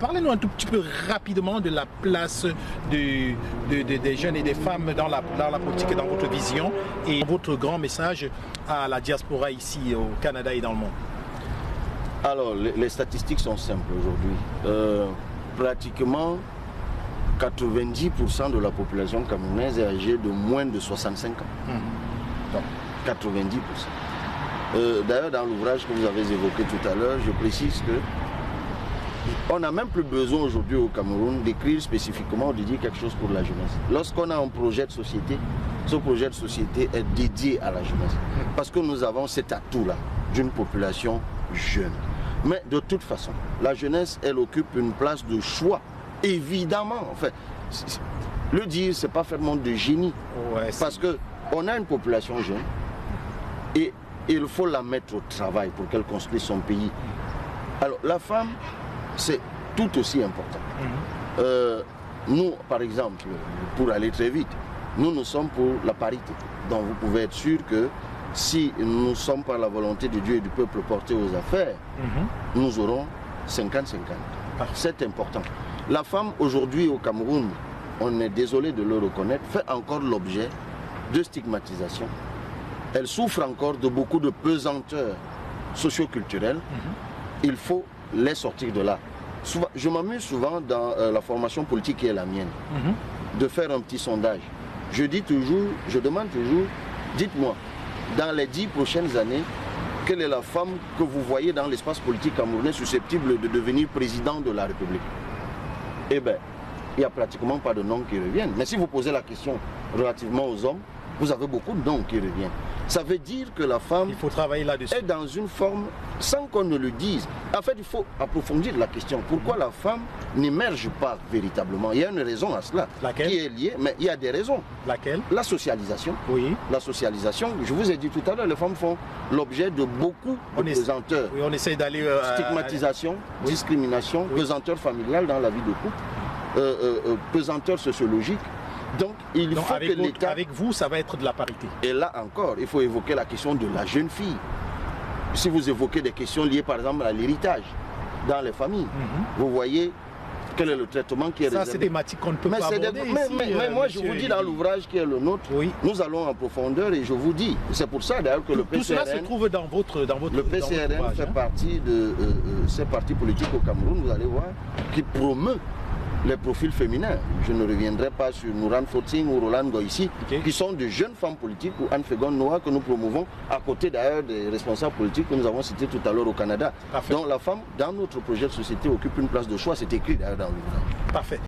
parlez-nous un tout petit peu rapidement de la place des jeunes et des femmes dans la politique et dans votre vision et votre grand message à la diaspora ici au Canada et dans le monde. Alors, les statistiques sont simples aujourd'hui. Pratiquement 90% de la population camerounaise est âgée de moins de 65 ans. Donc, 90%. D'ailleurs, dans l'ouvrage que vous avez évoqué tout à l'heure, je précise que on n'a même plus besoin aujourd'hui au Cameroun d'écrire spécifiquement ou de dire quelque chose pour la jeunesse. Lorsqu'on a un projet de société, ce projet de société est dédié à la jeunesse. Parce que nous avons cet atout-là d'une population jeune. Mais de toute façon, la jeunesse, elle occupe une place de choix. Évidemment, en fait, le dire, c'est pas faire monde de génie. Ouais, parce qu'on a une population jeune et il faut la mettre au travail pour qu'elle construise son pays. Alors, la femme, c'est tout aussi important. Nous, par exemple, pour aller très vite, nous sommes pour la parité. Donc, vous pouvez être sûr que si nous sommes par la volonté de Dieu et du peuple portés aux affaires, nous aurons 50-50. C'est important. La femme, aujourd'hui au Cameroun, on est désolé de le reconnaître, fait encore l'objet de stigmatisation. Elle souffre encore de beaucoup de pesanteurs socio-culturelles. Il faut les sortir de là. Souvent, je m'amuse souvent dans la formation politique qui est la mienne, de faire un petit sondage. Je demande toujours, dites-moi, dans les 10 prochaines années, quelle est la femme que vous voyez dans l'espace politique camerounais susceptible de devenir président de la République? Eh bien, il n'y a pratiquement pas de noms qui reviennent. Mais si vous posez la question relativement aux hommes, vous avez beaucoup de noms qui reviennent. Ça veut dire que la femme il faut travailler là-dessus. Est dans une forme, sans qu'on ne le dise. En fait, il faut approfondir la question. Pourquoi la femme n'émerge pas véritablement? Il y a une raison à cela. Laquelle? Qui est liée, mais il y a des raisons. Laquelle? La socialisation. Oui. La socialisation, je vous ai dit tout à l'heure, les femmes font l'objet de beaucoup de pesanteurs. Oui, on essaie d'aller... stigmatisation, discrimination, pesanteur familiale dans la vie de couple, pesanteur sociologique. Donc, il faut que l'État... Avec vous, ça va être de la parité. Et là encore, il faut évoquer la question de la jeune fille. Si vous évoquez des questions liées, par exemple, à l'héritage dans les familles, vous voyez quel est le traitement qui est réservé. Ça, c'est des thématiques qu'on ne peut pas aborder mais moi, je vous dis dans l'ouvrage qui est le nôtre, nous allons en profondeur et je vous dis, c'est pour ça d'ailleurs que le PCRN... Tout cela se trouve dans votre le PCRN fait partie de ces partis politiques au Cameroun, vous allez voir, qui promeut les profils féminins. Je ne reviendrai pas sur Nouran Foting ou Roland Goïsi, qui sont de jeunes femmes politiques, ou Anne Fégon Noah, que nous promouvons, à côté d'ailleurs des responsables politiques que nous avons cités tout à l'heure au Canada. Donc la femme, dans notre projet de société, occupe une place de choix, c'est écrit d'ailleurs dans l'ouvrage. Parfait.